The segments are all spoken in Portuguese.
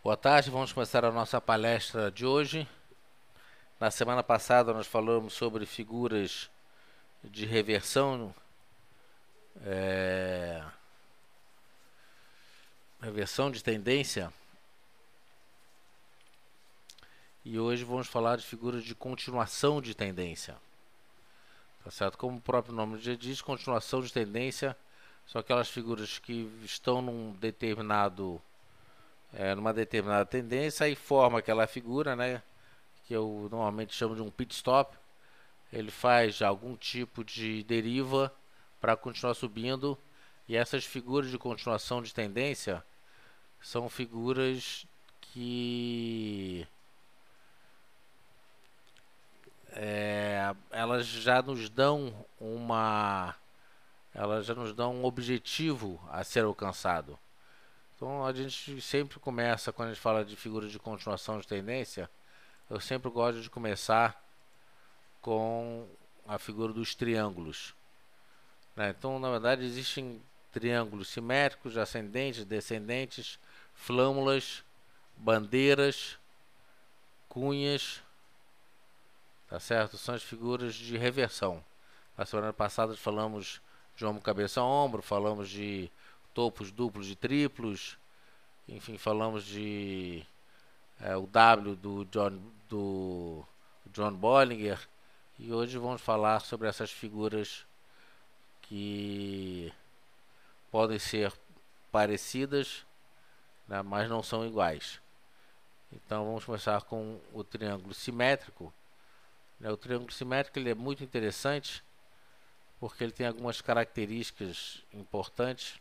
Boa tarde, vamos começar a nossa palestra de hoje. Na semana passada nós falamos sobre figuras de reversão, é, reversão de tendência, e hoje vamos falar de figuras de continuação de tendência. Tá certo? Como o próprio nome já diz, continuação de tendência são aquelas figuras que estão numa determinada tendência e forma aquela figura, né? Que eu normalmente chamo de um pit stop. Ele faz algum tipo de deriva para continuar subindo, e essas figuras de continuação de tendência são figuras que elas já nos dão um objetivo a ser alcançado. Então a gente sempre começa, quando a gente fala de figuras de continuação de tendência, eu sempre gosto de começar com a figura dos triângulos, né? Então, na verdade, existem triângulos simétricos, ascendentes, descendentes, flâmulas, bandeiras, cunhas, tá certo? São as figuras de reversão. Na semana passada falamos de ombro, cabeça, ombro, falamos de topos duplos e triplos, enfim, falamos de o W do John Bollinger, e hoje vamos falar sobre essas figuras que podem ser parecidas, né, mas não são iguais. Então vamos começar com o triângulo simétrico. O triângulo simétrico ele é muito interessante porque ele tem algumas características importantes.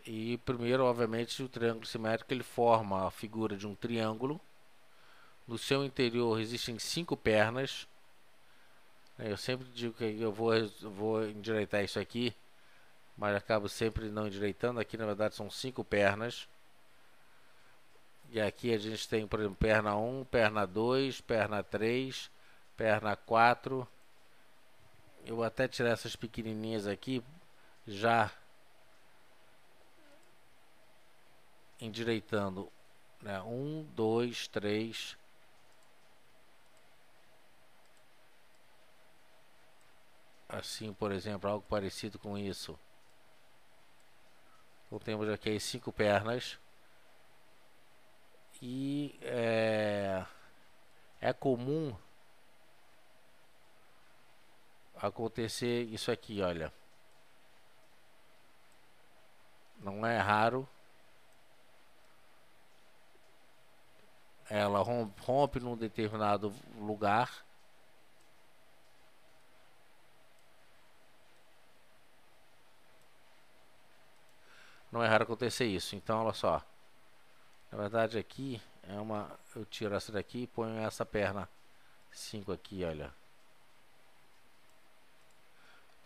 E primeiro, obviamente, o triângulo simétrico ele forma a figura de um triângulo. No seu interior existem 5 pernas. Eu sempre digo que eu vou endireitar isso aqui, mas acabo sempre não endireitando. Aqui na verdade são 5 pernas. E aqui a gente tem, por exemplo, perna 1, perna 2, perna 3, perna 4. Eu vou até tirar essas pequenininhas aqui, já endireitando, né? 1, 2, 3. Assim, por exemplo, algo parecido com isso. Então temos aqui as 5 pernas. E é comum acontecer isso aqui, olha. Não é raro. Ela rompe num determinado lugar. Não é raro acontecer isso. Então, olha só. Na verdade aqui eu tiro essa daqui e ponho essa perna 5 aqui, olha.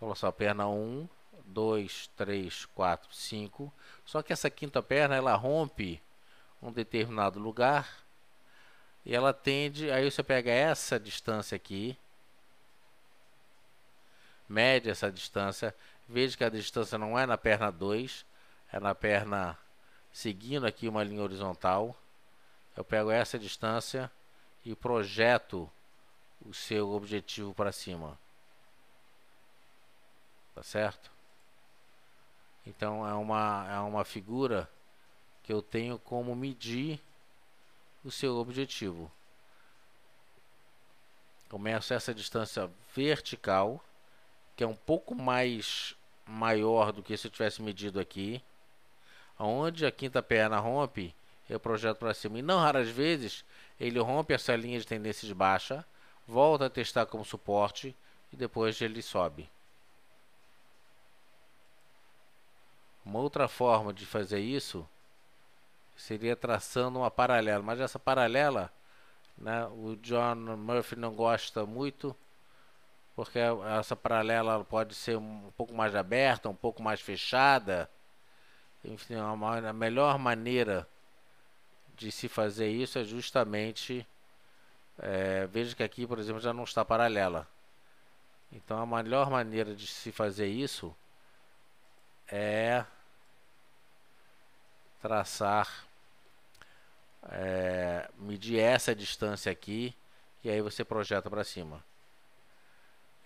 Olha só, perna 1, 2, 3, 4, 5. Só que essa quinta perna ela rompe um determinado lugar e ela tende. Aí você pega essa distância aqui, mede essa distância, veja que a distância não é na perna 2, é na perna seguindo aqui uma linha horizontal. Eu pego essa distância e projeto o seu objetivo para cima. Tá certo? Então é uma figura que eu tenho como medir o seu objetivo. Começo essa distância vertical, que é um pouco mais maior do que se eu tivesse medido aqui. Onde a quinta perna rompe, eu projeto para cima. E não raras vezes ele rompe essa linha de tendência de baixa, volta a testar como suporte e depois ele sobe. Uma outra forma de fazer isso seria traçando uma paralela, mas essa paralela, né, o John Murphy não gosta muito, porque essa paralela pode ser um pouco mais aberta, um pouco mais fechada. Enfim, a melhor maneira de se fazer isso é justamente, veja que aqui, por exemplo, já não está paralela. Então a melhor maneira de se fazer isso é traçar medir essa distância aqui, e aí você projeta para cima.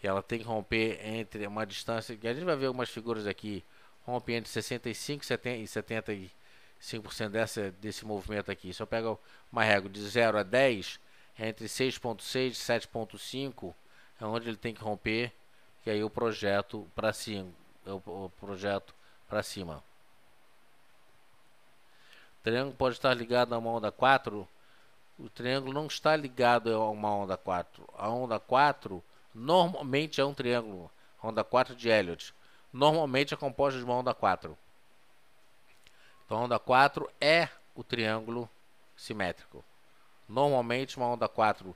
E ela tem que romper entre uma distância, que a gente vai ver algumas figuras aqui, rompe entre 65 e 75% desse movimento aqui. Se eu pego uma régua de 0 a 10, entre 6.6 e 7.5 é onde ele tem que romper, e aí eu projeto para cima. Eu projeto para cima. O triângulo pode estar ligado a uma onda 4. O triângulo não está ligado a uma onda 4. A onda 4 normalmente é um triângulo. A onda 4 de Elliott. Normalmente é composta de uma onda 4. Então a onda 4 é o triângulo simétrico. Normalmente uma onda 4,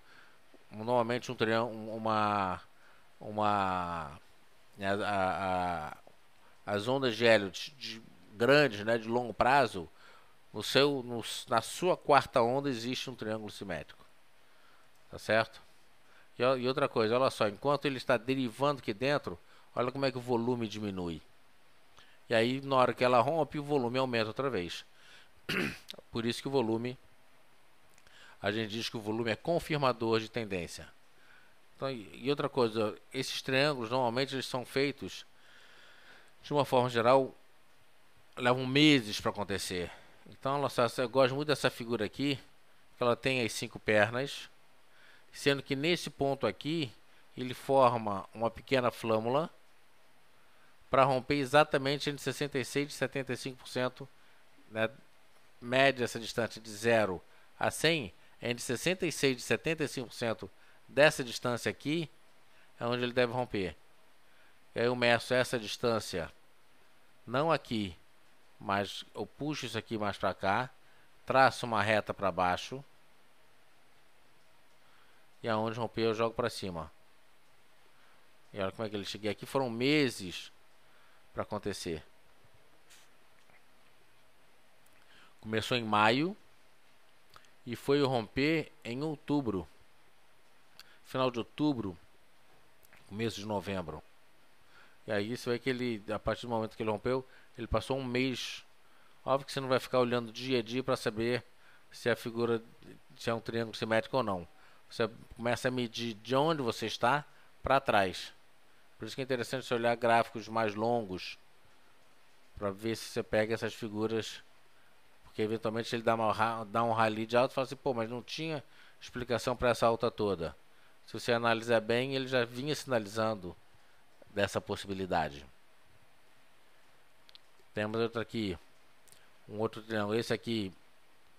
normalmente um triângulo, as ondas de Elliott grandes, né, de longo prazo, na sua quarta onda existe um triângulo simétrico. Tá certo? E outra coisa, olha só, enquanto ele está derivando aqui dentro, olha como é que o volume diminui. E aí, na hora que ela rompe, o volume aumenta outra vez. Por isso que o volume, a gente diz que o volume é confirmador de tendência. Então, e outra coisa, esses triângulos normalmente eles são feitos, de uma forma geral, levam meses para acontecer. Então, eu gosto muito dessa figura aqui, que ela tem as 5 pernas, sendo que nesse ponto aqui, ele forma uma pequena flâmula para romper exatamente entre 66% e 75%, né, média essa distância de 0 a 100, entre 66% e 75% dessa distância aqui, é onde ele deve romper. E aí eu meço essa distância, não aqui, mas eu puxo isso aqui mais para cá, traço uma reta para baixo, e aonde romper eu jogo para cima. E olha como é que ele cheguei aqui, foram meses para acontecer. Começou em maio e foi romper em outubro. Final de outubro, começo de novembro. E aí você vê que ele, a partir do momento que ele rompeu, ele passou um mês. Óbvio que você não vai ficar olhando dia a dia para saber se a figura, se é um triângulo simétrico ou não. Você começa a medir de onde você está para trás. Por isso que é interessante você olhar gráficos mais longos para ver se você pega essas figuras, porque eventualmente ele dá um rally de alta e fala assim, pô, mas não tinha explicação para essa alta toda. Se você analisar bem, ele já vinha sinalizando dessa possibilidade. Temos outro aqui, um outro triângulo. Esse aqui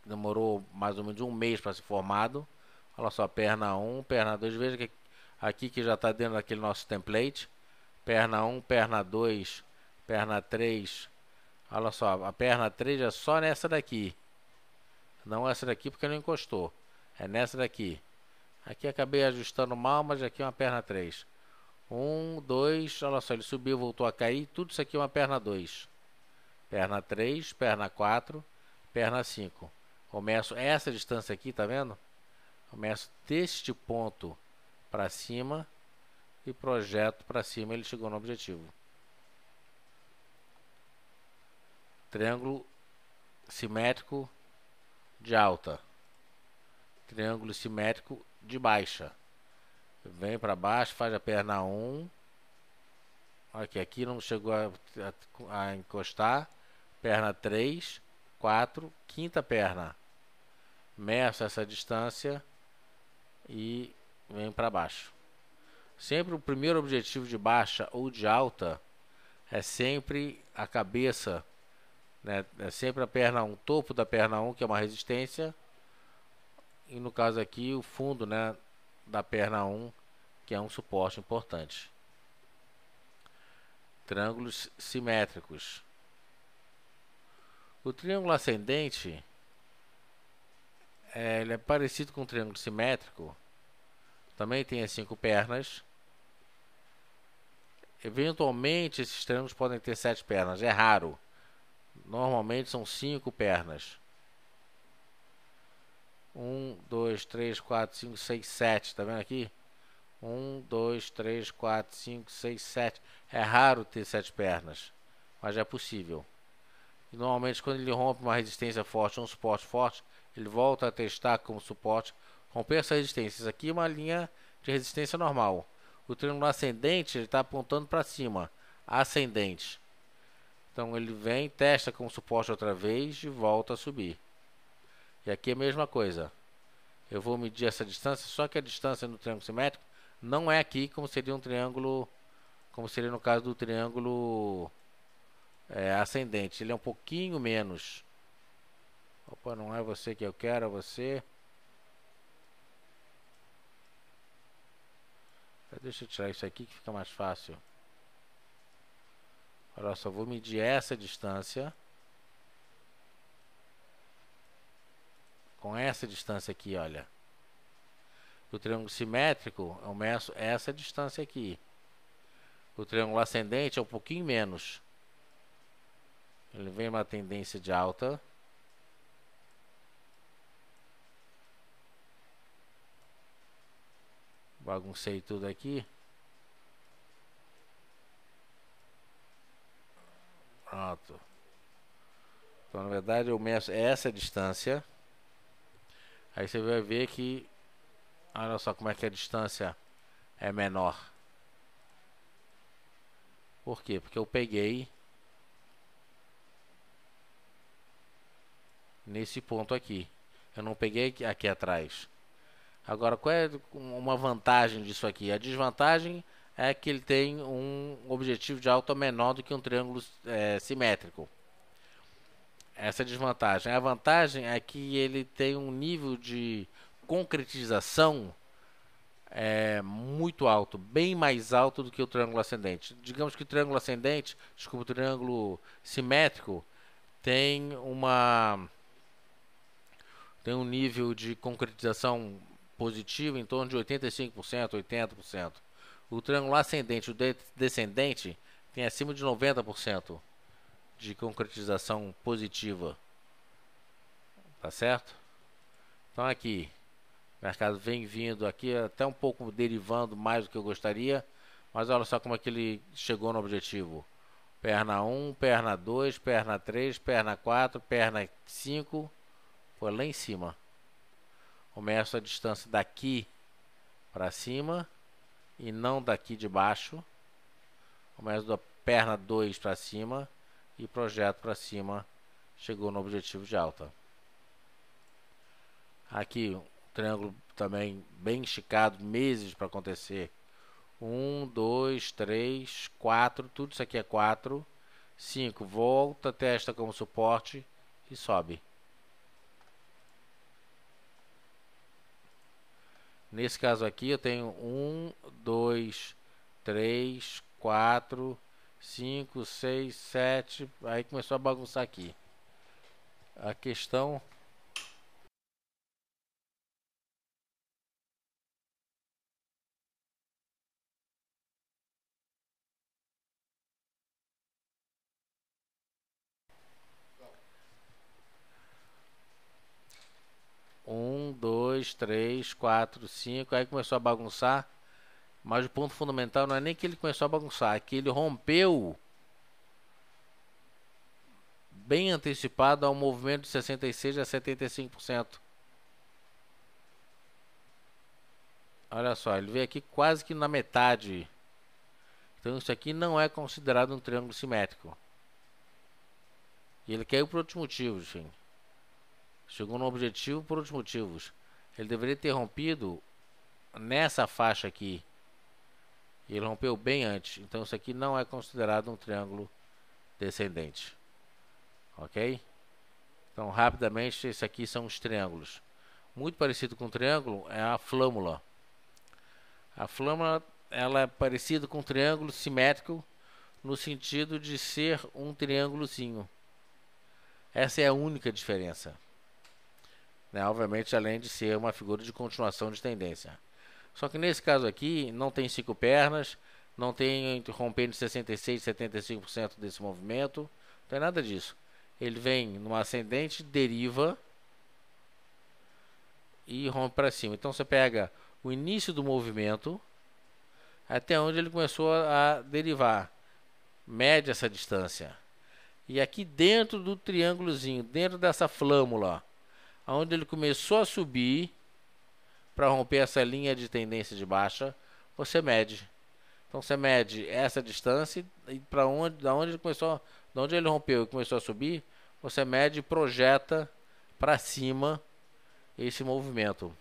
demorou mais ou menos um mês para ser formado. Olha só, perna 1, perna 2. Veja que aqui que já está dentro daquele nosso template. Perna 1, perna 2, perna 3. Olha só, a perna 3 é só nessa daqui. Não essa daqui porque não encostou. É nessa daqui. Aqui acabei ajustando mal, mas aqui é uma perna 3. 1, 2, olha só, ele subiu, voltou a cair. Tudo isso aqui é uma perna 2. Perna 3, perna 4, perna 5. Começo essa distância aqui, tá vendo? Começo deste ponto para cima e projeto para cima, ele chegou no objetivo. Triângulo simétrico de alta. Triângulo simétrico de baixa. Vem para baixo, faz a perna 1. Aqui não chegou a encostar. Perna 3, 4, quinta perna. Meço essa distância e vem para baixo. Sempre o primeiro objetivo de baixa ou de alta é sempre a cabeça, né? É sempre a perna 1, topo da perna 1, que é uma resistência, e no caso aqui o fundo, né, da perna 1, que é um suporte importante. Triângulos simétricos. O triângulo ascendente ele é parecido com o triângulo simétrico. Também tem as 5 pernas. Eventualmente esses triângulos podem ter 7 pernas. É raro. Normalmente são 5 pernas. 1, 2, 3, 4, 5, 6, 7. Tá vendo aqui? 1, 2, 3, 4, 5, 6, 7. É raro ter 7 pernas, mas é possível. E normalmente quando ele rompe uma resistência forte, um suporte forte, ele volta a testar como suporte, romper essa resistência. Isso aqui é uma linha de resistência normal. O triângulo ascendente ele está apontando para cima, ascendente. Então ele vem, testa como suporte outra vez e volta a subir. E aqui é a mesma coisa. Eu vou medir essa distância, só que a distância no triângulo simétrico não é aqui como seria um triângulo, como seria no caso do triângulo ascendente. Ele é um pouquinho menos. Opa, não é você que eu quero, é você. Deixa eu tirar isso aqui que fica mais fácil. Olha só, vou medir essa distância. Com essa distância aqui, olha. O triângulo simétrico, eu meço essa distância aqui. O triângulo ascendente é um pouquinho menos. Ele vem uma tendência de alta. Baguncei tudo aqui. Pronto. Então, na verdade, eu meço essa distância. Aí você vai ver que... Olha só como é que a distância é menor. Por quê? Porque eu peguei nesse ponto aqui. Eu não peguei aqui atrás. Agora, qual é uma vantagem disso aqui? A desvantagem é que ele tem um objetivo de alta menor do que um triângulo simétrico. Essa é a desvantagem. A vantagem é que ele tem um nível de concretização muito alto, bem mais alto do que o triângulo ascendente. Digamos que o triângulo ascendente, desculpa, o triângulo simétrico tem um nível de concretização positivo em torno de 85%, 80%. O triângulo ascendente, o descendente, tem acima de 90% de concretização positiva. Tá certo? Então aqui, o mercado vem vindo aqui, até um pouco derivando mais do que eu gostaria, mas olha só como é que ele chegou no objetivo. Perna 1, perna 2, perna 3, perna 4, perna 5, foi lá em cima. Começo a distância daqui para cima e não daqui de baixo. Começo da perna 2 para cima e projeto para cima. Chegou no objetivo de alta. Aqui, um triângulo também bem esticado, meses para acontecer. 1, 2, 3, 4, tudo isso aqui é 4. 5, volta, testa como suporte e sobe. Nesse caso aqui eu tenho 1, 2, 3, 4, 5, 6, 7. Aí começou a bagunçar aqui. A questão... Um, dois, três, quatro, cinco. Aí começou a bagunçar. Mas o ponto fundamental não é nem que ele começou a bagunçar, é que ele rompeu bem antecipado ao movimento de 66% a 75%. Olha só, ele veio aqui quase que na metade. Então isso aqui não é considerado um triângulo simétrico. E ele caiu por outros motivos, gente. Chegou no objetivo por outros motivos. Ele deveria ter rompido nessa faixa aqui. E ele rompeu bem antes. Então isso aqui não é considerado um triângulo descendente. Ok? Então rapidamente, esses aqui são os triângulos. Muito parecido com o triângulo é a flâmula. A flâmula ela é parecida com um triângulo simétrico no sentido de ser um triângulozinho. Essa é a única diferença. Obviamente, além de ser uma figura de continuação de tendência. Só que nesse caso aqui, não tem 5 pernas, não tem rompendo de 66% e 75% desse movimento, não tem nada disso. Ele vem no ascendente, deriva e rompe para cima. Então você pega o início do movimento até onde ele começou a derivar, mede essa distância. E aqui dentro do triângulozinho, dentro dessa flâmula, Onde ele começou a subir, para romper essa linha de tendência de baixa, você mede. Então você mede essa distância e para onde, da onde ele começou, da onde ele rompeu e começou a subir, você mede e projeta para cima esse movimento.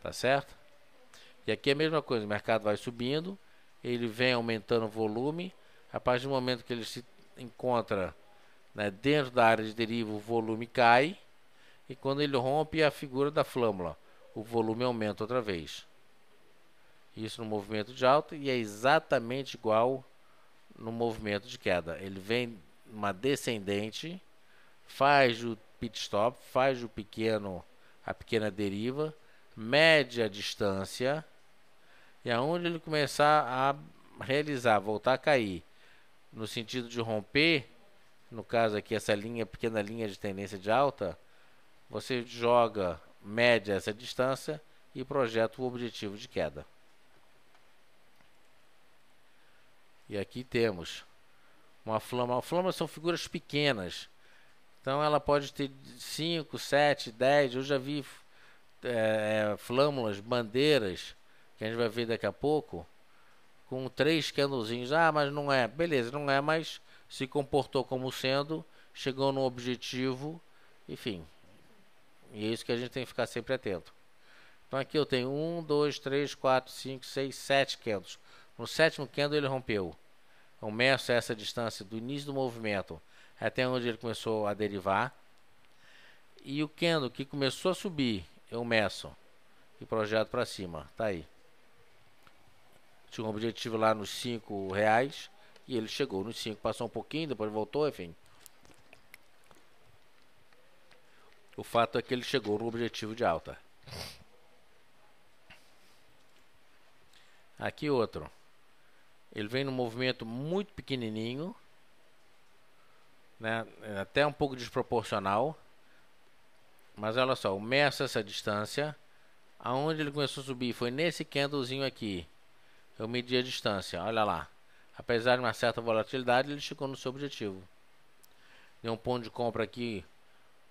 Tá certo? E aqui é a mesma coisa, o mercado vai subindo, ele vem aumentando o volume, a partir do momento que ele se encontra, né, dentro da área de deriva, o volume cai, e quando ele rompe a figura da flâmula, o volume aumenta outra vez. Isso no movimento de alta, e é exatamente igual no movimento de queda. Ele vem uma descendente, faz o pit stop, faz a pequena deriva, mede a distância, e aonde ele começar a realizar, voltar a cair, no sentido de romper, no caso aqui essa linha, pequena linha de tendência de alta, você joga, mede essa distância e projeta o objetivo de queda. E aqui temos uma flâmula. Uma flâmula são figuras pequenas, então ela pode ter 5, 7, 10. Eu já vi flâmulas, bandeiras, que a gente vai ver daqui a pouco, com 3 candlezinhos. Ah, mas não é. Beleza, não é, mas se comportou como sendo, chegou no objetivo, enfim. E é isso que a gente tem que ficar sempre atento. Então aqui eu tenho 1, 2, 3, 4, 5, 6, 7 candles. No sétimo candle ele rompeu. Eu meço essa distância do início do movimento até onde ele começou a derivar. E o candle que começou a subir, eu meço e projeto para cima. Tá aí. Tinha um objetivo lá nos R$5 e ele chegou nos 5, passou um pouquinho, depois voltou, enfim. O fato é que ele chegou no objetivo de alta. Aqui outro. Ele vem num movimento muito pequenininho, né? Até um pouco desproporcional. Mas olha só, eu meço essa distância. Aonde ele começou a subir foi nesse candlezinho aqui. Eu medi a distância, olha lá. Apesar de uma certa volatilidade, ele chegou no seu objetivo. Deu um ponto de compra aqui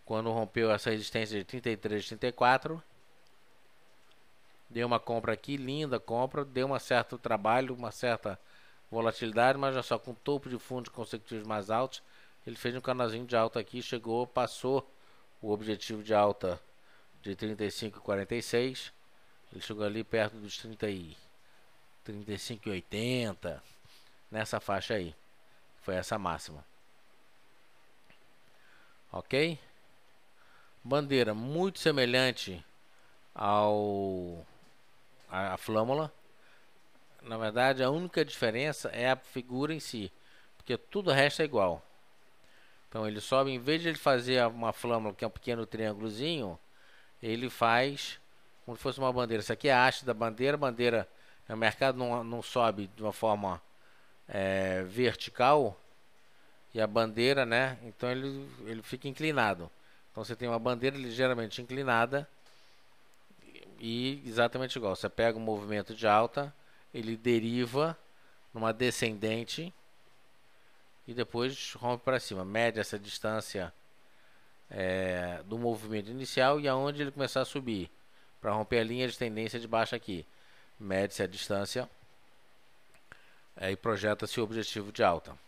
quando rompeu essa resistência de 33, 34. Deu uma compra aqui, linda compra. Deu um certo trabalho, uma certa volatilidade, mas já só com topo de fundos consecutivos mais altos. Ele fez um canalzinho de alta aqui, chegou, passou o objetivo de alta de 35,46. Ele chegou ali perto dos 35,80, nessa faixa aí. Foi essa máxima. Ok? Bandeira muito semelhante à flâmula. Na verdade, a única diferença é a figura em si, porque tudo o resto é igual. Então ele sobe, em vez de ele fazer uma flâmula, que é um pequeno triângulozinho, ele faz como se fosse uma bandeira. Isso aqui é a haste da bandeira. Bandeira, o mercado não sobe de uma forma vertical, e a bandeira, né? Então ele fica inclinado. Então você tem uma bandeira ligeiramente inclinada e exatamente igual. Você pega um movimento de alta, ele deriva numa descendente e depois rompe para cima. Mede essa distância do movimento inicial e aonde ele começar a subir para romper a linha de tendência de baixa aqui. Mede-se a distância e projeta-se o objetivo de alta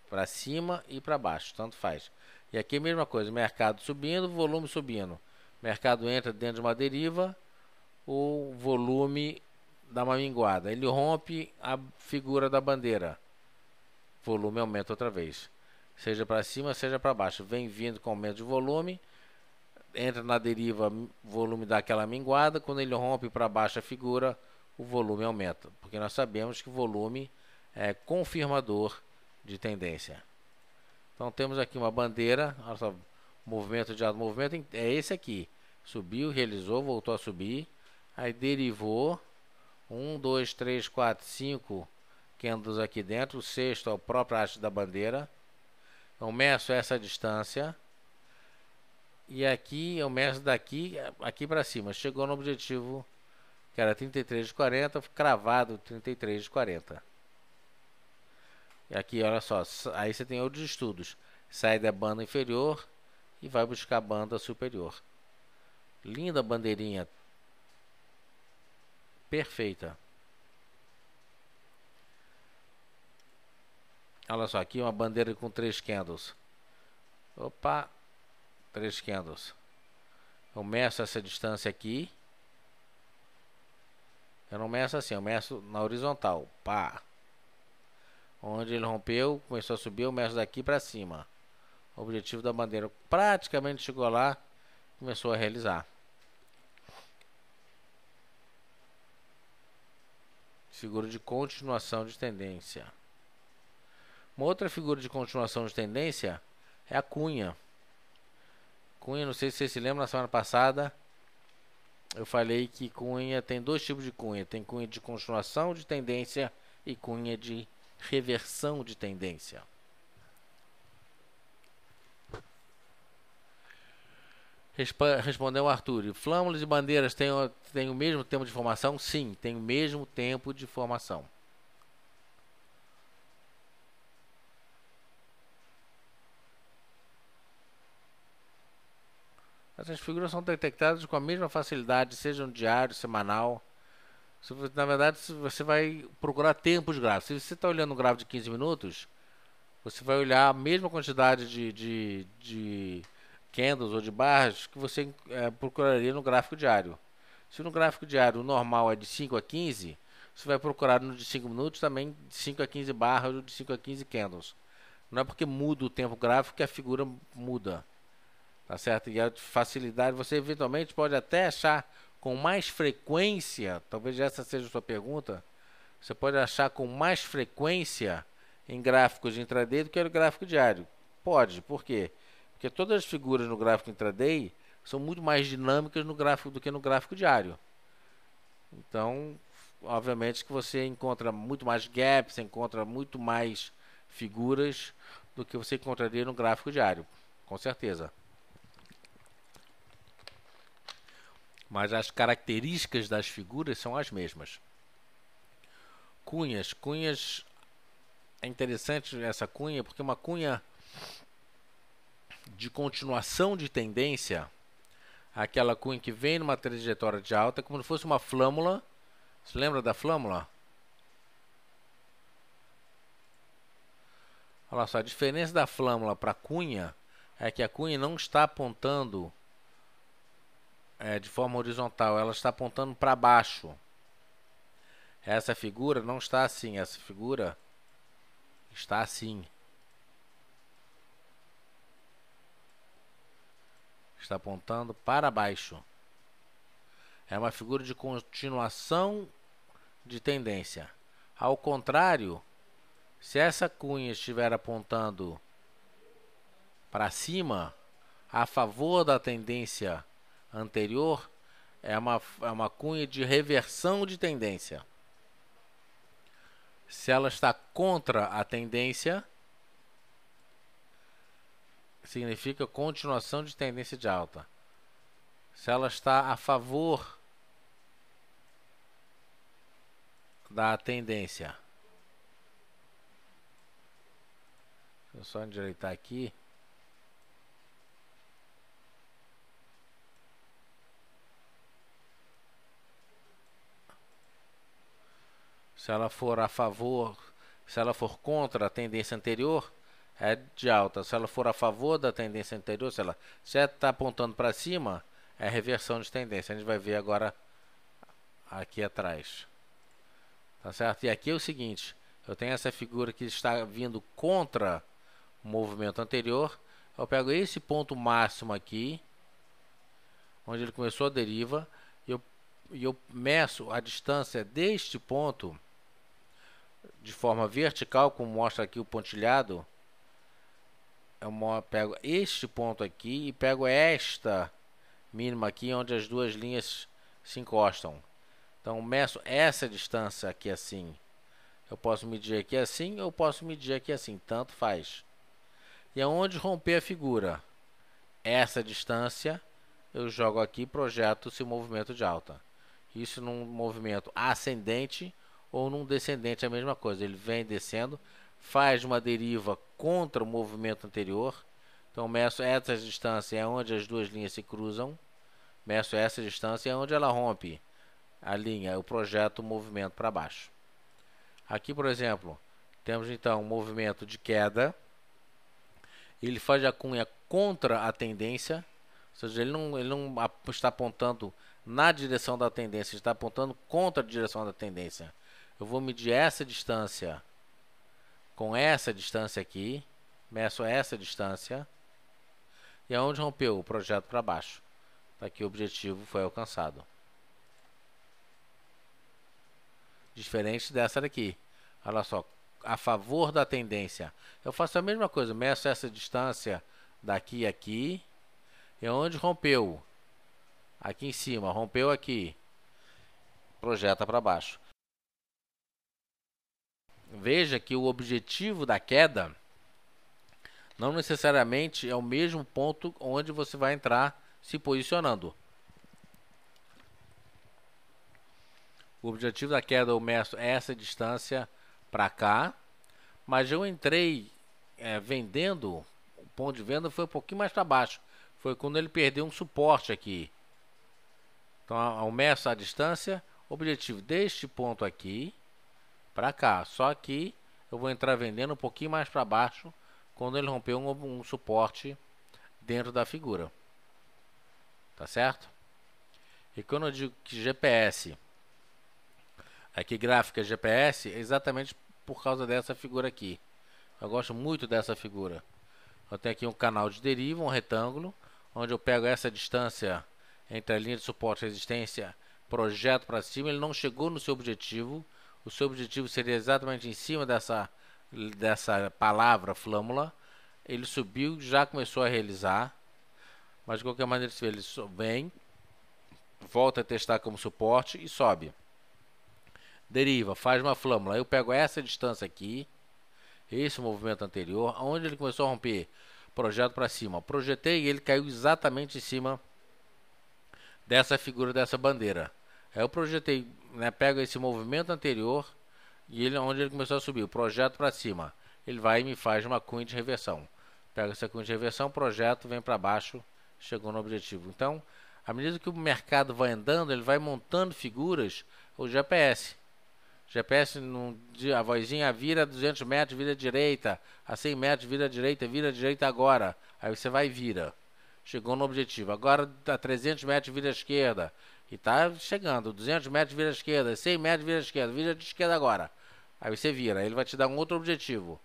para cima e para baixo, tanto faz. E aqui a mesma coisa, mercado subindo, volume subindo. Mercado entra dentro de uma deriva, o volume dá uma minguada. Ele rompe a figura da bandeira, volume aumenta outra vez. Seja para cima, seja para baixo. Vem vindo com aumento de volume, entra na deriva, volume dá aquela minguada. Quando ele rompe para baixo a figura, o volume aumenta. Porque nós sabemos que o volume é confirmador de tendência. Então temos aqui uma bandeira, olha só, movimento de alto, movimento é esse aqui. Subiu, realizou, voltou a subir, aí derivou 1, 2, 3, 4, 5 candles aqui dentro. O sexto é o próprio haste da bandeira. Eu meço essa distância e aqui eu meço daqui aqui para cima. Chegou no objetivo que era 33,40, cravado 33,40. E aqui, olha só, aí você tem outros estudos. Sai da banda inferior, e vai buscar a banda superior. Linda bandeirinha. Perfeita. Olha só, aqui uma bandeira com 3 candles. Opa, 3 candles. Eu meço essa distância aqui. Eu não meço assim, eu meço na horizontal. Pá. Onde ele rompeu, começou a subir, eu meço daqui para cima. O objetivo da bandeira praticamente chegou lá, começou a realizar. Figura de continuação de tendência. Uma outra figura de continuação de tendência é a cunha. Cunha, não sei se você se lembra, na semana passada eu falei que cunha tem 2 tipos de cunha. Tem cunha de continuação de tendência e cunha de reversão de tendência. Respondeu o Arthur. Flâmulas e bandeiras têm o mesmo tempo de formação? Sim, tem o mesmo tempo de formação. Essas figuras são detectadas com a mesma facilidade, seja no diário, semanal. Na verdade, você vai procurar tempos gráficos. Se você está olhando um gráfico de 15 minutos, você vai olhar a mesma quantidade de candles ou de barras que você procuraria no gráfico diário. Se no gráfico diário o normal é de 5 a 15, você vai procurar no de 5 minutos também de 5 a 15 barras ou de 5 a 15 candles. Não é porque muda o tempo gráfico que a figura muda. Tá certo? E a facilidade, você eventualmente pode até achar com mais frequência, talvez essa seja a sua pergunta, você pode achar com mais frequência em gráficos de intraday do que no gráfico diário. Pode, por quê? Porque todas as figuras no gráfico intraday são muito mais dinâmicas no gráfico do que no gráfico diário. Então, obviamente que você encontra muito mais gaps, você encontra muito mais figuras do que você encontraria no gráfico diário, com certeza. Mas as características das figuras são as mesmas. Cunhas. Cunhas, é interessante essa cunha, porque uma cunha de continuação de tendência, aquela cunha que vem numa trajetória de alta, é como se fosse uma flâmula. Você lembra da flâmula? Olha só, a diferença da flâmula para a cunha é que a cunha não está apontando de forma horizontal, ela está apontando para baixo. Essa figura não está assim, essa figura está assim. Está apontando para baixo. É uma figura de continuação de tendência. Ao contrário, se essa cunha estiver apontando para cima, a favor da tendência anterior, é uma cunha de reversão de tendência. Se ela está contra a tendência, significa continuação de tendência de alta. Se ela está a favor da tendência, deixa eu só endireitar aqui. Se ela for a favor, se ela for contra a tendência anterior, é de alta. Se ela for a favor da tendência anterior, se ela está apontando para cima, é reversão de tendência. A gente vai ver agora aqui atrás. Tá certo? E aqui é o seguinte, eu tenho essa figura que está vindo contra o movimento anterior. Eu pego esse ponto máximo aqui, onde ele começou a deriva, e eu meço a distância deste ponto de forma vertical, como mostra aqui o pontilhado. Eu pego este ponto aqui e pego esta mínima aqui, onde as duas linhas se encostam. Então, meço essa distância aqui assim. Eu posso medir aqui assim, ou posso medir aqui assim, tanto faz. E aonde romper a figura? Essa distância, eu jogo aqui e projeto esse movimento de alta. Isso num movimento ascendente ou num descendente é a mesma coisa. Ele vem descendo, faz uma deriva contra o movimento anterior. Então meço essa distância é onde as duas linhas se cruzam. Meço essa distância é onde ela rompe a linha. Eu projeto o movimento para baixo. Aqui, por exemplo, temos então um movimento de queda. Ele faz a cunha contra a tendência. Ou seja, ele não está apontando na direção da tendência, ele está apontando contra a direção da tendência. Eu vou medir essa distância com essa distância aqui. Meço essa distância. E aonde rompeu? O projeto para baixo. Aqui o objetivo foi alcançado. Diferente dessa daqui. Olha só, a favor da tendência. Eu faço a mesma coisa, meço essa distância daqui a aqui. E onde rompeu? Aqui em cima, rompeu aqui. Projeta para baixo. Veja que o objetivo da queda não necessariamente é o mesmo ponto onde você vai entrar se posicionando. O objetivo da queda eu meço essa distância para cá, mas eu entrei vendendo, o ponto de venda foi um pouquinho mais para baixo. Foi quando ele perdeu um suporte aqui. Então eu meço a distância, objetivo deste ponto aqui para cá. Só que eu vou entrar vendendo um pouquinho mais para baixo quando ele rompeu um suporte dentro da figura. Tá certo? E quando eu digo que GPS, aqui gráfica GPS, é exatamente por causa dessa figura aqui. Eu gosto muito dessa figura. Eu tenho aqui um canal de deriva, um retângulo, onde eu pego essa distância entre a linha de suporte e resistência, projeto para cima. Ele não chegou no seu objetivo. O seu objetivo seria exatamente em cima dessa palavra flâmula. Ele subiu, já começou a realizar. Mas de qualquer maneira, ele vem, volta a testar como suporte e sobe. Deriva, faz uma flâmula. Eu pego essa distância aqui, esse movimento anterior, onde ele começou a romper, projeto para cima. Projetei e ele caiu exatamente em cima dessa figura, dessa bandeira. Aí eu projetei, pego esse movimento anterior e ele onde ele começou a subir, o projeto para cima. Ele vai e me faz uma cunha de reversão. Pega essa cunha de reversão, projeto, vem para baixo, chegou no objetivo. Então, à medida que o mercado vai andando, ele vai montando figuras, o GPS. GPS, a vozinha vira 200 metros, vira direita, a 100 metros, vira direita agora. Aí você vai e vira. Chegou no objetivo. Agora a 300 metros, vira à esquerda. E está chegando. 200 metros, vira à esquerda. 100 metros, vira à esquerda. Vira de esquerda agora. Aí você vira. Ele vai te dar um outro objetivo.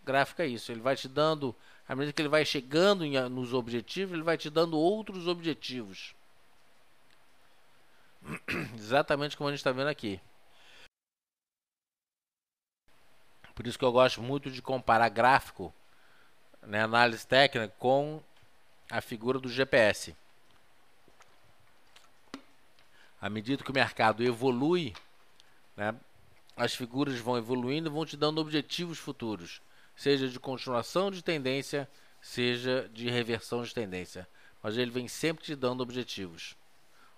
O gráfico é isso. Ele vai te dando, à medida que ele vai chegando nos objetivos, ele vai te dando outros objetivos. Exatamente como a gente está vendo aqui. Por isso que eu gosto muito de comparar gráfico, análise técnica, com a figura do GPS. À medida que o mercado evolui, as figuras vão evoluindo e vão te dando objetivos futuros, seja de continuação de tendência, seja de reversão de tendência. Mas ele vem sempre te dando objetivos.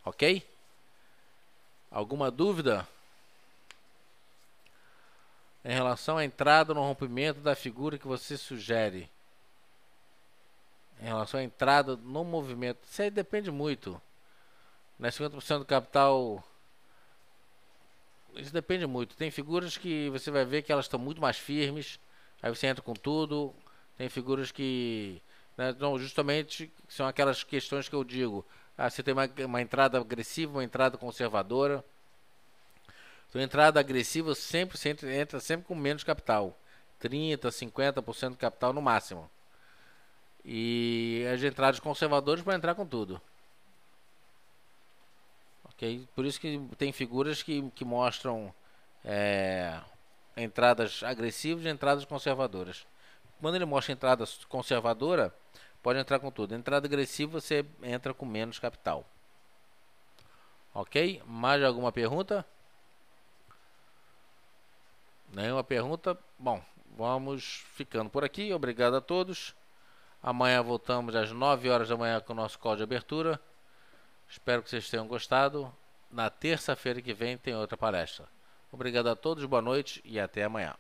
Ok? Alguma dúvida? Em relação à entrada no rompimento da figura que você sugere. Em relação à entrada no movimento. Isso aí depende muito. 50% do capital. Isso depende muito. Tem figuras que você vai ver que elas estão muito mais firmes. Aí você entra com tudo. Tem figuras que. Não, justamente são aquelas questões que eu digo. Você tem uma entrada agressiva, uma entrada conservadora. Então, entrada agressiva sempre entra sempre com menos capital. 30%, 50% do capital no máximo. E as entradas conservadoras para entrar com tudo. Ok? Por isso que tem figuras que mostram entradas agressivas e entradas conservadoras. Quando ele mostra entrada conservadora, pode entrar com tudo. Entrada agressiva, você entra com menos capital. Ok? Mais alguma pergunta? Nenhuma pergunta? Bom, vamos ficando por aqui. Obrigado a todos. Amanhã voltamos às 9 horas da manhã com o nosso call de abertura. Espero que vocês tenham gostado. Na terça-feira que vem tem outra palestra. Obrigado a todos, boa noite e até amanhã.